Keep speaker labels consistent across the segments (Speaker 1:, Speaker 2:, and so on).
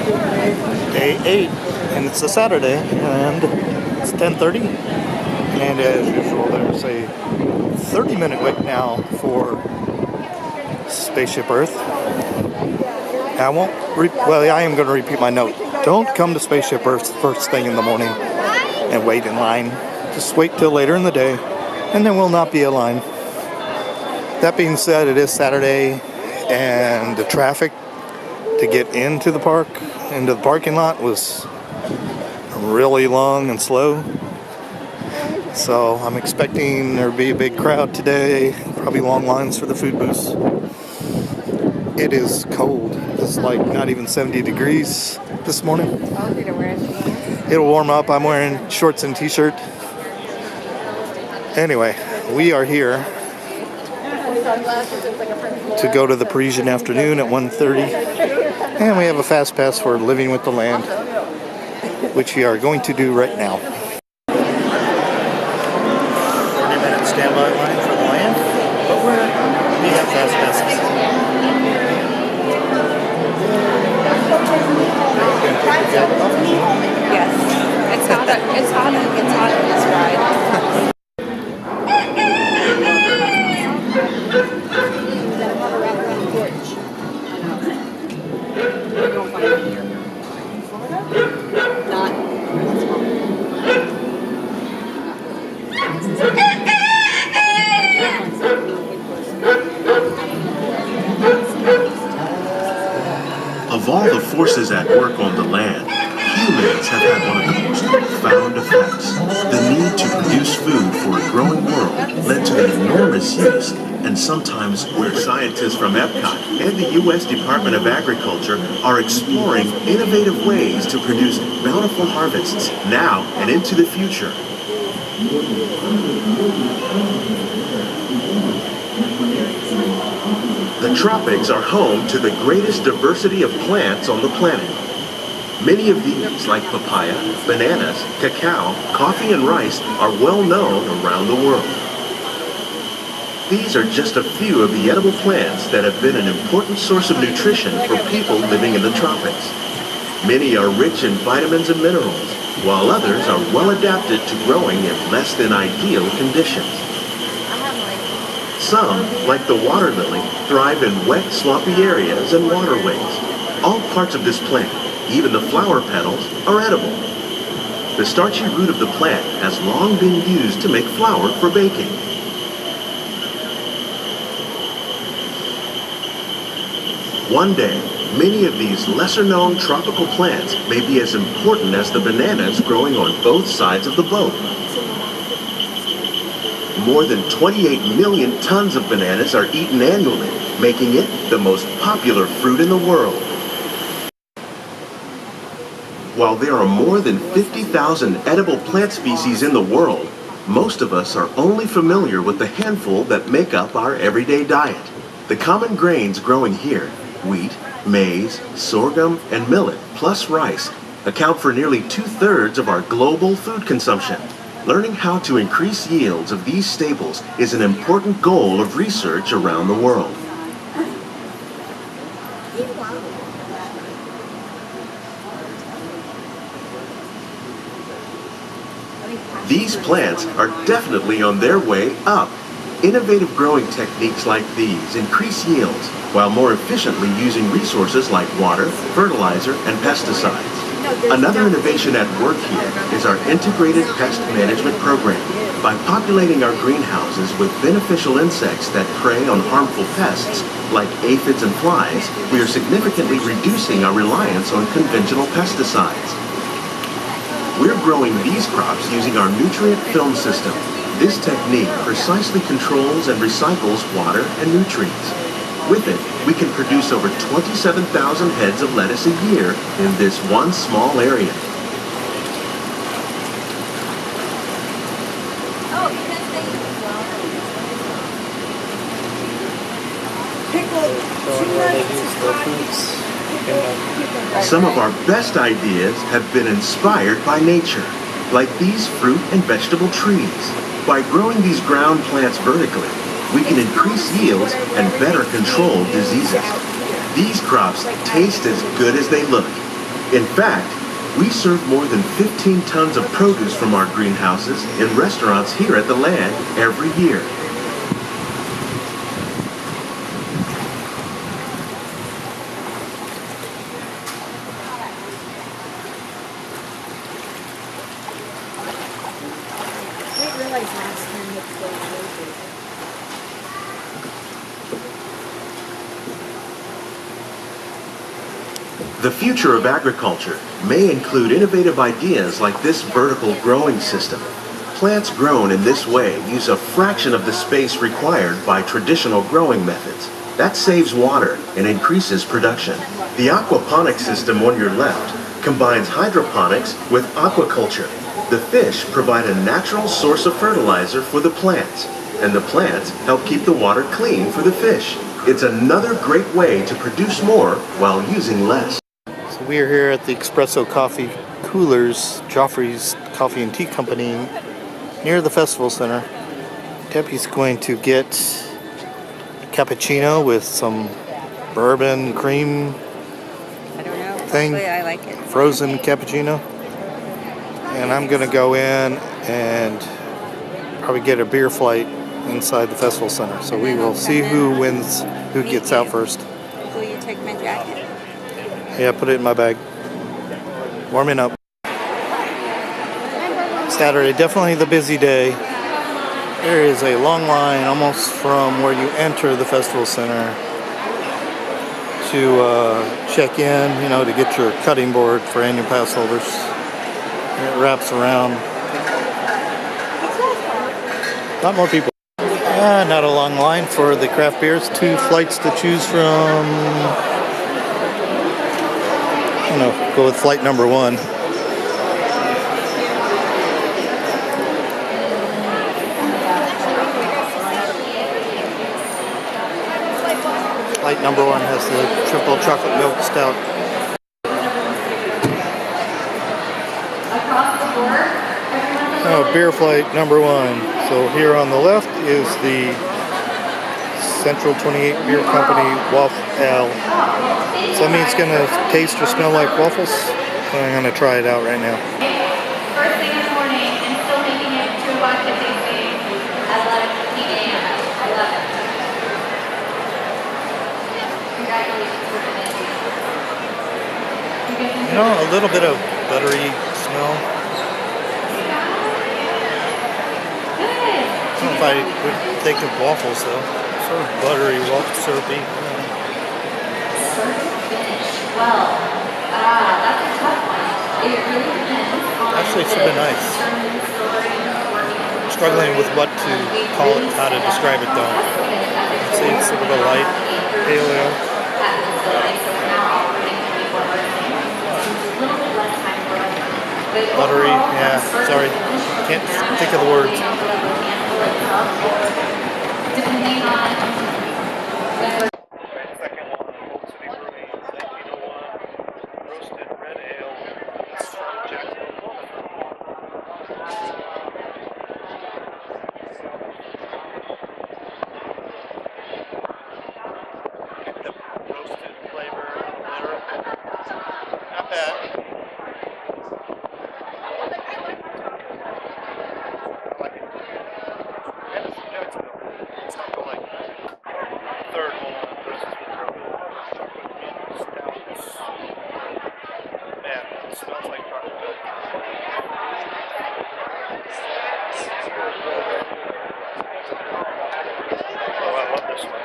Speaker 1: Day 8, and it's a Saturday, and it's 10:30. And as usual, there's a 30-minute wait now for Spaceship Earth. I won't. I am going to repeat my note. Don't come to Spaceship Earth first thing in the morning and wait in line. Just wait till later in the day, and there will not be a line. That being said, it is Saturday, and the traffic to get into the parking lot was really long and slow. So I'm expecting there to be a big crowd today, probably long lines for the food booths. It is cold. It's like not even 70 degrees this morning. It'll warm up. I'm wearing shorts and t-shirt. Anyway, we are here to go to the Parisian Afternoon at 1:30. And we have a fast pass for Living with the Land, which we are going to do right now. 40-minute standby line for the land, but we have fast passes.
Speaker 2: Yes, it's hot on this ride.
Speaker 3: Of all the forces at work on the land, humans have had one of the most profound effects. The need to produce food for a growing world led to the enormous use, and sometimes where scientists from Epcot and the U.S. Department of Agriculture are exploring innovative ways to produce bountiful harvests now and into the future. The tropics are home to the greatest diversity of plants on the planet. Many of these, like papaya, bananas, cacao, coffee, and rice, are well known around the world. These are just a few of the edible plants that have been an important source of nutrition for people living in the tropics. Many are rich in vitamins and minerals, while others are well adapted to growing in less than ideal conditions. Some, like the water lily, thrive in wet, swampy areas and waterways. All parts of this plant, even the flower petals, are edible. The starchy root of the plant has long been used to make flour for baking. One day, many of these lesser-known tropical plants may be as important as the bananas growing on both sides of the boat. More than 28 million tons of bananas are eaten annually, making it the most popular fruit in the world. While there are more than 50,000 edible plant species in the world, most of us are only familiar with the handful that make up our everyday diet. The common grains growing here, wheat, maize, sorghum, and millet, plus rice, account for nearly 2/3 of our global food consumption. Learning how to increase yields of these staples is an important goal of research around the world. These plants are definitely on their way up. Innovative growing techniques like these increase yields while more efficiently using resources like water, fertilizer, and pesticides. Another innovation at work here is our integrated pest management program. By populating our greenhouses with beneficial insects that prey on harmful pests, like aphids and flies, we are significantly reducing our reliance on conventional pesticides. We're growing these crops using our nutrient film system. This technique precisely controls and recycles water and nutrients. With it, we can produce over 27,000 heads of lettuce a year in this one small area. Some of our best ideas have been inspired by nature, like these fruit and vegetable trees. By growing these ground plants vertically, we can increase yields and better control diseases. These crops taste as good as they look. In fact, we serve more than 15 tons of produce from our greenhouses in restaurants here at the land every year. The future of agriculture may include innovative ideas like this vertical growing system. Plants grown in this way use a fraction of the space required by traditional growing methods. That saves water and increases production. The aquaponics system on your left combines hydroponics with aquaculture. The fish provide a natural source of fertilizer for the plants, and the plants help keep the water clean for the fish. It's another great way to produce more while using less.
Speaker 1: So we are here at the Espresso Coffee Coolers, Joffrey's Coffee and Tea Company, near the Festival Center. Debbie's going to get a cappuccino with some bourbon cream
Speaker 2: I don't know.
Speaker 1: thing.
Speaker 2: Actually, I like it.
Speaker 1: Frozen cappuccino. And I'm going to go in and probably get a beer flight inside the Festival Center. So we will see who wins, who gets out first.
Speaker 2: Will you take my jacket?
Speaker 1: Yeah, put it in my bag. Warming up. Saturday, definitely the busy day. There is a long line almost from where you enter the Festival Center to check in, you know, to get your cutting board for annual pass holders. And it wraps around. A lot more people. Not a long line for the craft beers. 2 flights to choose from. I don't know, go with flight number 1. Flight number 1 has the triple chocolate milk stout. Oh, beer flight number 1. So here on the left is the Central 28 Beer Company Waffle Ale. So that means it's going to taste or smell like waffles. So I'm going to try it out right now.
Speaker 4: First thing in the morning and still making it to about 50 at 11:15 a.m. I love it. Congratulations for finishing.
Speaker 1: You know, a little bit of buttery smell. I don't know if I would think of waffles though. Sort of buttery, waffle syrupy.
Speaker 4: Well, that's a tough one. It really depends on
Speaker 1: Actually, it's super nice. Struggling with what to call it, how to describe it though. See, it's sort of a light pale ale. Buttery, yeah, sorry. Can't think of the words.
Speaker 4: Depending on
Speaker 1: Second one, Old City Brewing, 1901, roasted red ale. It's from Jacksonville. The roasted flavor a little better. Not bad. I like it. And it's from Jacksonville. It's not like third one versus the chocolate mint stouts. Man, it smells like chocolate milk. Oh, I love this one.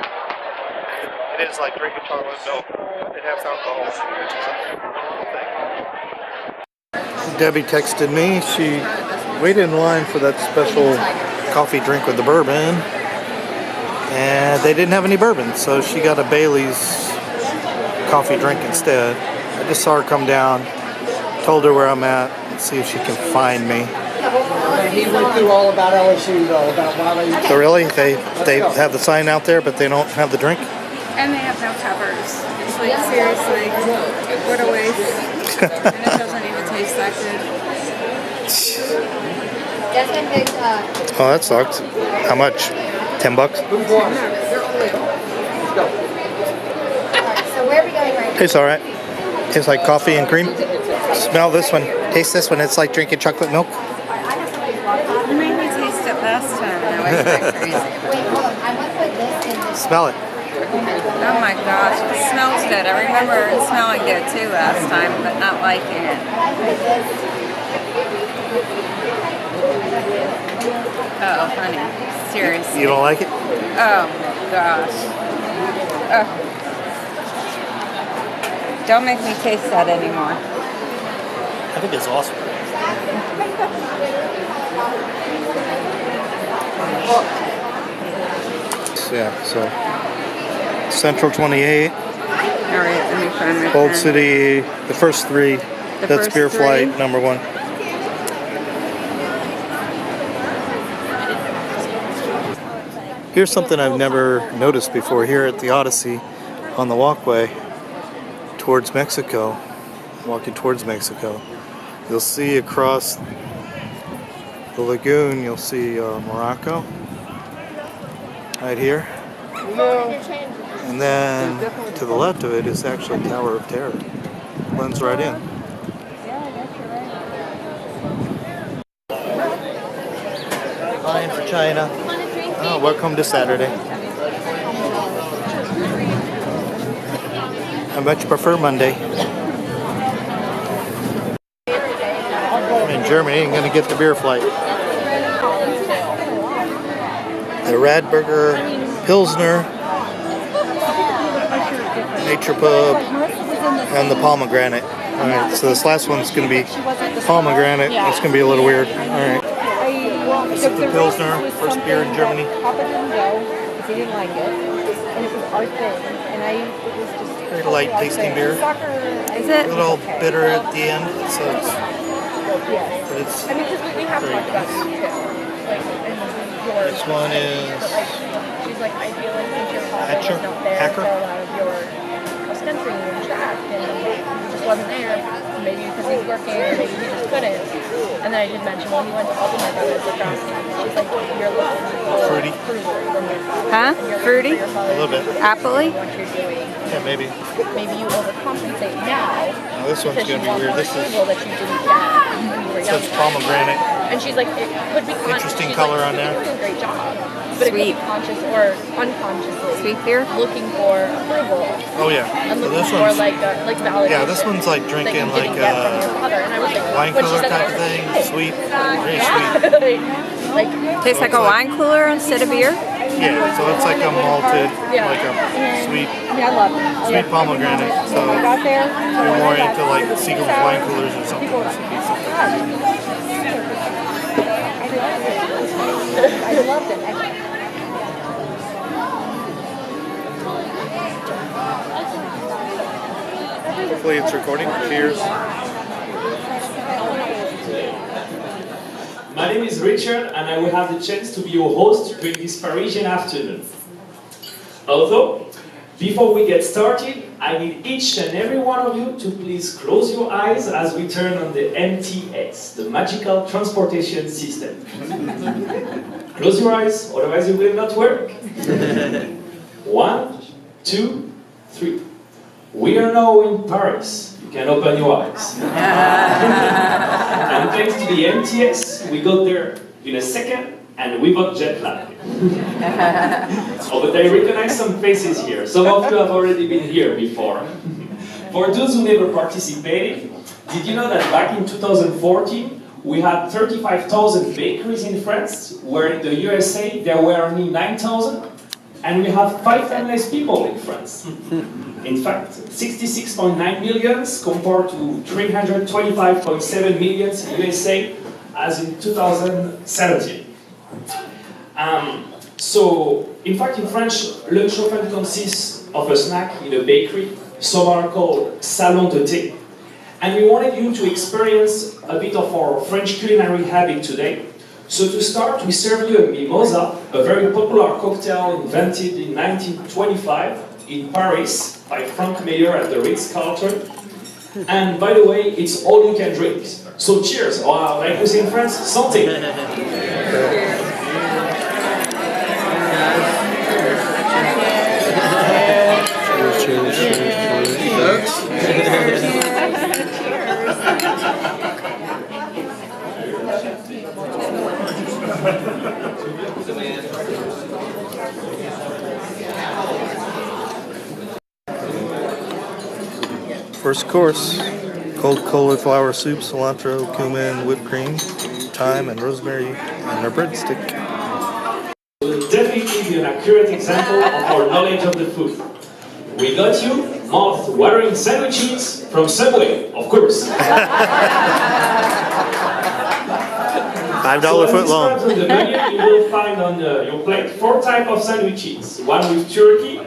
Speaker 1: It is like drinking chocolate milk. It has alcohol, which is a wonderful thing. Debbie texted me. She waited in line for that special coffee drink with the bourbon. And they didn't have any bourbon, so she got a Bailey's coffee drink instead. I just saw her come down, told her where I'm at, and see if she can find me.
Speaker 5: He went through all about LSU, though, about why they...
Speaker 1: So really, they have the sign out there, but they don't have the drink?
Speaker 2: And they have no covers. It's like, seriously, what a waste. And it doesn't even taste that good.
Speaker 1: Oh, that sucks. How much? $10?
Speaker 5: Move on.
Speaker 4: So where are we going right now?
Speaker 1: It's all right. Tastes like coffee and cream. Smell this one. Taste this one. It's like drinking chocolate milk.
Speaker 2: You made me taste it last time and I was like crazy.
Speaker 1: Smell it.
Speaker 2: Oh my gosh, it smells good. I remember it smelling good too last time, but not liking it. Oh, honey. Seriously.
Speaker 1: You don't like it?
Speaker 2: Oh my gosh. Oh. Don't make me taste that anymore.
Speaker 1: I think it's awesome. Yeah, so Central 28,
Speaker 2: All right, let me find my
Speaker 1: Old
Speaker 2: pen.
Speaker 1: City, the first three. That's
Speaker 2: first
Speaker 1: Beer
Speaker 2: three?
Speaker 1: Flight, number 1. Here's something I've never noticed before here at the Odyssey on the walkway towards Mexico, walking towards Mexico. You'll see across the lagoon, you'll see Morocco right here. And then to the left of it is actually Tower of Terror. Blends right in. Line for China. Oh, welcome to Saturday. I much prefer Monday. In Germany, I'm going to get the Beer Flight. The Radburger Pilsner, Nature Pub, and the Pomegranate. Alright, so this last one's going to be pomegranate. It's going to be a little weird. Alright. This is the Pilsner, first beer in Germany.
Speaker 6: Papa didn't go because he didn't like it, and it was our thing, and it was just
Speaker 1: Very light tasting beer.
Speaker 2: Is
Speaker 1: A
Speaker 2: it?
Speaker 1: little bitter at the end, so it's,
Speaker 6: yes.
Speaker 1: but it's
Speaker 6: I mean, because we have
Speaker 1: very
Speaker 6: talked about
Speaker 1: nice.
Speaker 6: it too. Like, and yours.
Speaker 1: This one is
Speaker 6: She's like, I feel like since your father
Speaker 1: Hatcher?
Speaker 6: was not there
Speaker 1: Hacker?
Speaker 6: for a lot of your cross country and track, and he just wasn't there, maybe because he's working, or maybe he just couldn't. And then I did mention, well, he went to all of my brothers across. She's like, you're looking for
Speaker 1: Fruity?
Speaker 6: cruiser from your father.
Speaker 2: Huh?
Speaker 6: And you're looking
Speaker 2: Fruity?
Speaker 6: for your father
Speaker 1: A little bit.
Speaker 6: to do
Speaker 2: Appley?
Speaker 6: what you're doing.
Speaker 1: Yeah, maybe.
Speaker 6: Maybe you overcompensate now
Speaker 1: Now this one's
Speaker 6: because
Speaker 1: going to
Speaker 6: you
Speaker 1: be
Speaker 6: want
Speaker 1: weird.
Speaker 6: more
Speaker 1: This is
Speaker 6: approval that you didn't get when you were
Speaker 1: such
Speaker 6: younger.
Speaker 1: pomegranate.
Speaker 6: And she's like, it could be
Speaker 1: Interesting
Speaker 6: she's
Speaker 1: color
Speaker 6: like,
Speaker 1: on there.
Speaker 6: You're doing a great job, but it could
Speaker 2: Sweet.
Speaker 6: be conscious or unconsciously
Speaker 2: Sweet beer?
Speaker 6: looking for approval
Speaker 1: Oh yeah.
Speaker 6: and
Speaker 1: So
Speaker 6: looking
Speaker 1: this
Speaker 6: for
Speaker 1: one's
Speaker 6: like validation.
Speaker 1: yeah. This one's like
Speaker 6: that you
Speaker 1: drinking
Speaker 6: didn't
Speaker 1: like
Speaker 6: get from your father. And I was like,
Speaker 1: wine
Speaker 6: when she
Speaker 1: cooler
Speaker 6: said
Speaker 1: type
Speaker 6: that,
Speaker 1: of
Speaker 6: I was
Speaker 1: thing.
Speaker 6: like,
Speaker 1: Sweet, very
Speaker 6: yeah.
Speaker 1: sweet.
Speaker 6: like
Speaker 2: Tastes like a wine cooler instead of beer?
Speaker 1: Yeah. So it's like a malted,
Speaker 6: Yeah.
Speaker 1: like a sweet,
Speaker 6: I love it.
Speaker 1: sweet pomegranate. So
Speaker 6: I got there.
Speaker 1: you're more into like secret wine coolers or something. This would be something.
Speaker 6: I loved it.
Speaker 1: Hopefully it's recording. Cheers.
Speaker 7: My name is Richard, and I will have the chance to be your host during this Parisian afternoon. Although, before we get started, I need each and every one of you to please close your eyes as we turn on the MTS, the Magical Transportation System. Close your eyes, otherwise it will not work. 1, 2, 3. We are now in Paris. You can open your eyes. And thanks to the MTS, we got there in a second and without jet lag. Oh, but I recognize some faces here. Some of you have already been here before. For those who never participated, did you know that back in 2014, we had 35,000 bakeries in France, where in the USA there were only 9,000? And we have 5 times less people in France. In fact, 66.9 million compared to 325.7 million in USA as in 2017. So, in fact, in French, lunch often consists of a snack in a bakery. Some are called salon de thé. And we wanted you to experience a bit of our French culinary habit today. So to start, we serve you a mimosa, a very popular cocktail invented in 1925 in Paris by Frank Meyer at the Ritz-Carlton. And by the way, it's all you can drink. So cheers, or like we say in France, santé.
Speaker 1: Cheers, cheers, cheers, cheers. First course, cold cauliflower soup, cilantro, cumin, whipped cream, thyme, and rosemary, and a breadstick.
Speaker 7: Will definitely be an accurate example of our knowledge of the food. We got you mouth-watering sandwiches from Subway, of course.
Speaker 1: $5 foot long.
Speaker 7: So on the menu, you will find on your plate 4 types of sandwiches. One with turkey,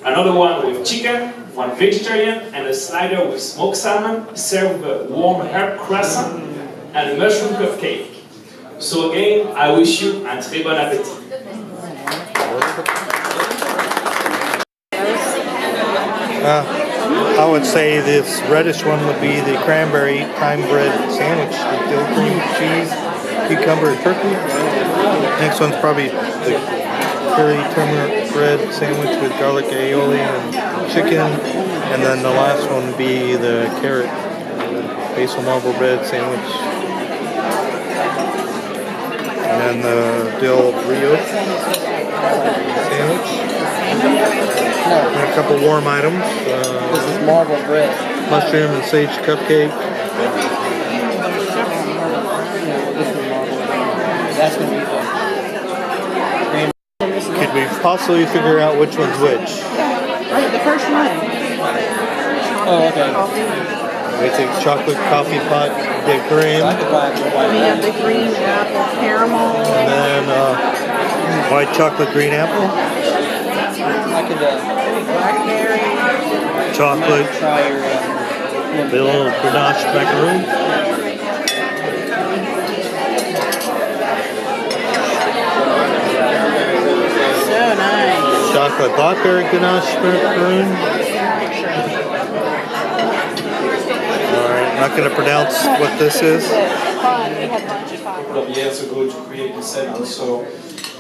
Speaker 7: another one with chicken, one vegetarian, and a slider with smoked salmon, served with a warm herb croissant and a mushroom cupcake. So again, I wish you un très bon appétit.
Speaker 1: I would say this reddish one would be the cranberry thyme bread sandwich with dill cream, cheese, cucumber, and turkey. Next one's probably the curry turmeric bread sandwich with garlic aioli and chicken. And then the last one would be the carrot basil marble bread sandwich. And then the dill brioche sandwich. And a couple warm items.
Speaker 5: This is marble bread.
Speaker 1: Mushroom and sage cupcake.
Speaker 5: That's going to be
Speaker 1: Could we possibly figure out which one's which?
Speaker 2: Right, the first one.
Speaker 5: Oh, okay.
Speaker 1: I think chocolate coffee pot de creme.
Speaker 2: We have the green apple caramel.
Speaker 1: And then white chocolate green apple.
Speaker 5: I could
Speaker 2: Blackberry.
Speaker 1: Chocolate.
Speaker 5: try your
Speaker 1: Little ganache macaroon.
Speaker 2: So nice.
Speaker 1: Chocolate blackberry ganache macaroon. Alright, not going to pronounce what this is.
Speaker 6: Fun. We had lunch at 5.
Speaker 8: couple of years ago to create the setup. So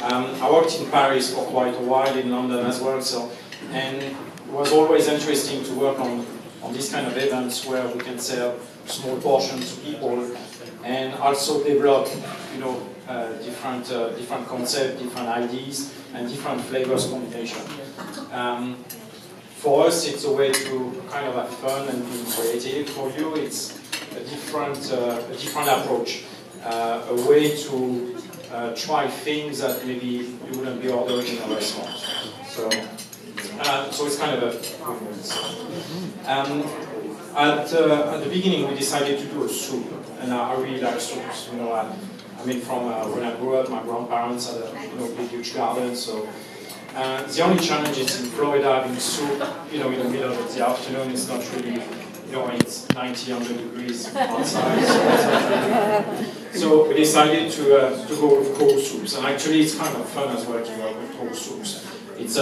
Speaker 8: I worked in Paris for quite a while, in London as well. And it was always interesting to work on these kind of events where we can sell small portions to people and also develop, different concepts, different ideas, and different flavors combination. For us, it's a way to kind of have fun and be creative. For you, it's a different approach, a way to try things that maybe you wouldn't be ordering in a restaurant. So it's kind of a at the beginning, we decided to do a soup, and I really like soups. From when I grew up, my grandparents had a big, huge garden. So the only challenge is in Florida having soup, in the middle of the afternoon. It's not really, when it's 90, 100 degrees outside. So we decided to go with cold soups, and actually it's kind of fun as well to work with cold soups. It's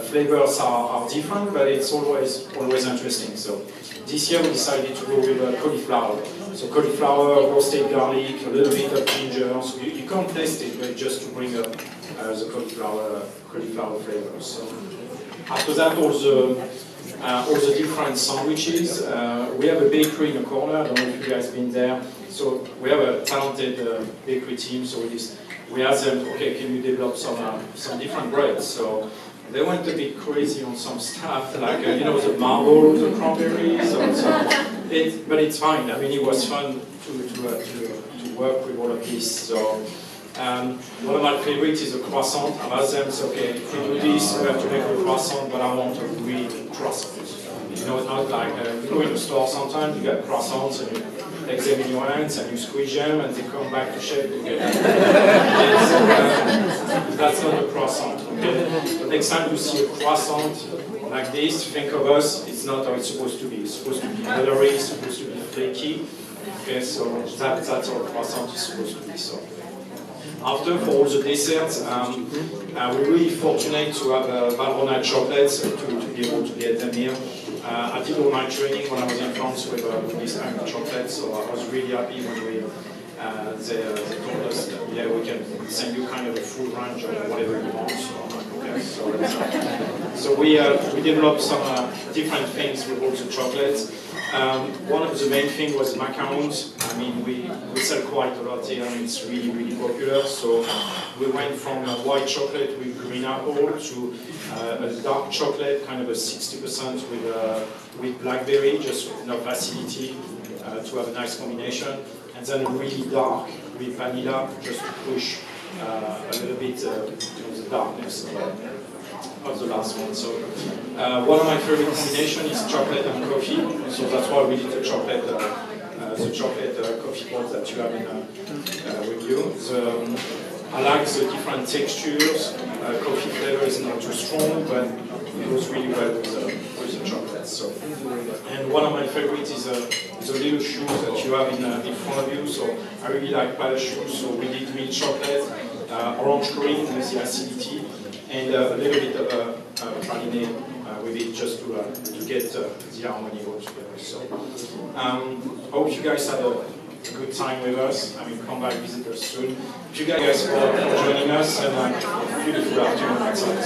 Speaker 8: flavors are different, but it's always interesting. So this year we decided to go with cauliflower. So cauliflower, roasted garlic, a little bit of ginger. So you can't taste it, but just to bring up the cauliflower flavors. So after that, all the different sandwiches. We have a bakery in the corner. I don't know if you guys been there. So we have a talented bakery team. So we asked them, okay, can you develop some different breads? So they went a bit crazy on some stuff, like the marble, the cranberries, but it's fine. I mean, it was fun to work with all of this. So one of my favorites is a croissant. I asked them, okay, if we do this, we have to make a croissant, but I want a real croissant. Not like you go in the store sometimes, you get croissants and you take them in your hands and you squeeze them and they come back to shape again. That's not a croissant. Okay? But next time you see a croissant like this, think of us, it's not how it's supposed to be. It's supposed to be buttery, it's supposed to be flaky. Okay, so that's how a croissant is supposed to be. So after, for all the desserts, we're really fortunate to have Valrhona chocolates to be able to get them here. I did all my training when I was in France with this kind of chocolate, so I was really happy when they told us that we can send you kind of a full range of whatever you want. So I'm like, So we developed some different things with also chocolates. One of the main things was macarons. I mean, we sell quite a lot here, and it's really, really popular. So we went from white chocolate with green apple to a dark chocolate, kind of a 60% with blackberry, just with enough acidity to have a nice combination. And then a really dark with vanilla, just to push a little bit the darkness of the last one. So one of my favorite combinations is chocolate and coffee. So that's why we did the chocolate coffee pot that you have with you. I like the different textures. Coffee flavor is not too strong, but it goes really well with the chocolate. So, and one of my favorites is the little shoes that you have in front of you. So I really like paddle shoes. So we did milk chocolate, orange cream with the acidity, and a little bit of praline with it, just to get the harmony all together. So hope you guys had a good time with us. I mean, come back, visit us soon. Thank you guys for joining us, and beautiful afternoon outside.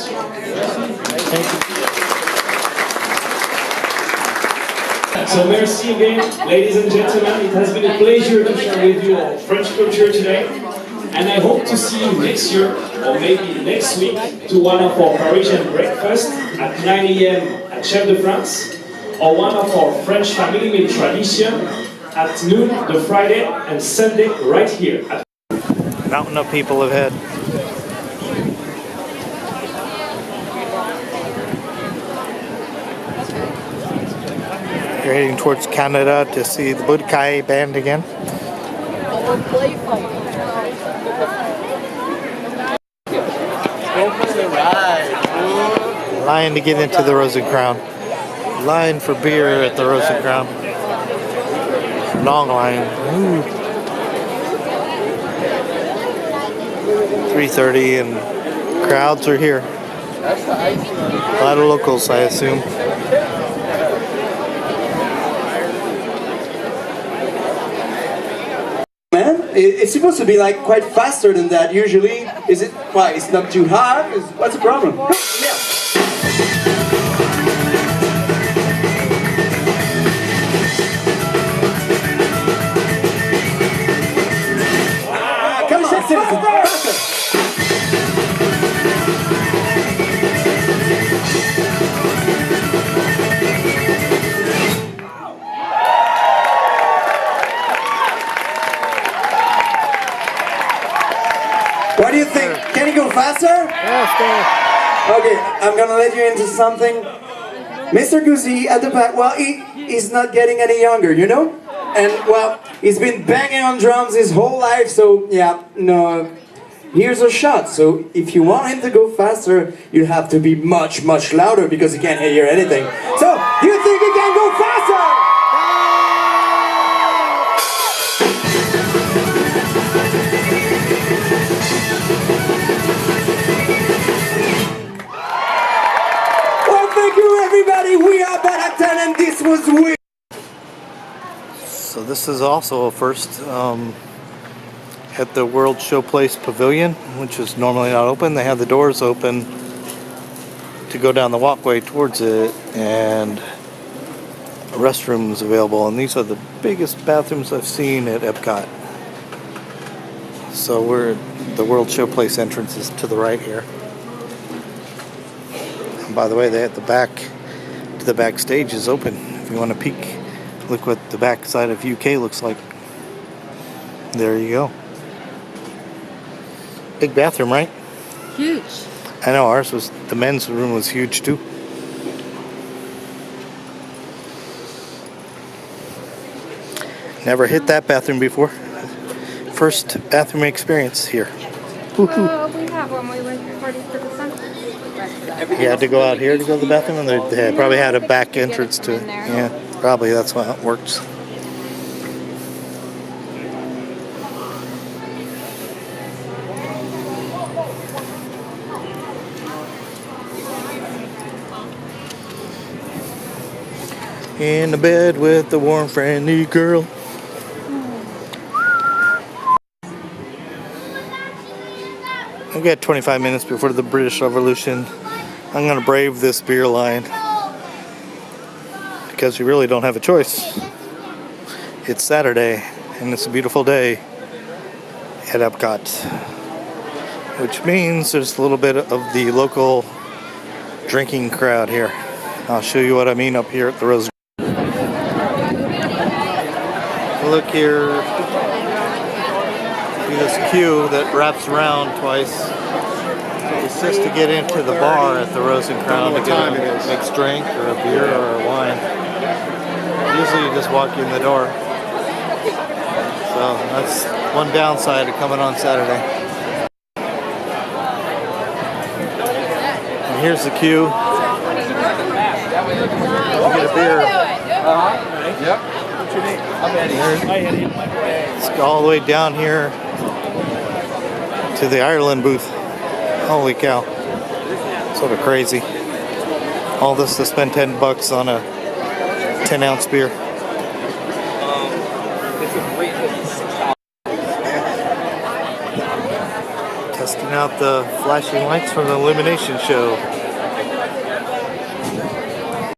Speaker 7: So merci again, ladies and gentlemen. It has been a pleasure to share with you our French culture today. And I hope to see you next year, or maybe next week, to one of our Parisian breakfasts at 9 a.m. at Chef de France, or one of our French family meal tradition at noon the Friday and Sunday right here.
Speaker 1: Mountain of people ahead. You're heading towards Canada to see the Budokai band again. Line to get into the Rose and Crown. Line for beer at the Rose and Crown. Long line. Ooh. 3:30 and crowds are here. A lot of locals, I assume.
Speaker 9: Man, it's supposed to be like quite faster than that usually. Is it? Why? It's not too hard? What's the problem? Yeah. Come on, citizens, faster! What do you think? Can you go faster? Okay, I'm gonna let you into something. Mr. Guzzi at the back, well, he's not getting any younger, you know? And, well, he's been banging on drums his whole life, so, yeah, no. Here's a shot, so if you want him to go faster, you have to be much, much louder because he can't hear anything. So, you think he can go faster? Thank you, everybody. We are back at 10, and this was weird.
Speaker 1: So this is also a first at the World Showplace Pavilion, which is normally not open. They have the doors open to go down the walkway towards it, and restrooms available. And these are the biggest bathrooms I've seen at Epcot. So the World Showplace entrance is to the right here. By the way, they had the backstage is open. If you want to peek, look what the back side of UK looks like. There you go. Big bathroom, right?
Speaker 2: Huge.
Speaker 1: I know, the men's room was huge too. Never hit that bathroom before. First bathroom experience here.
Speaker 2: We have one. We went party for the sun.
Speaker 1: You had to go out here to go to the bathroom, and they probably had a back entrance to it. Yeah, probably that's how it works. In the bed with the warm, friendly girl. We got 25 minutes before the British Revolution. I'm gonna brave this beer line because you really don't have a choice. It's Saturday and it's a beautiful day at Epcot, which means there's a little bit of the local drinking crowd here. I'll show you what I mean up here at the Rose. Look here. See this queue that wraps around twice. It's just to get into the bar at the Rose and Crown to get a mixed drink or a beer or a wine. Usually you just walk in the door. So that's one downside of coming on Saturday. And here's the queue. You get a beer.
Speaker 5: Yep. What's your name? I'm Eddie.
Speaker 1: Let's go all the way down here to the Ireland booth. Holy cow. Sort of crazy. All this to spend $10 on a 10-ounce beer. Testing out the flashing lights from the illumination show.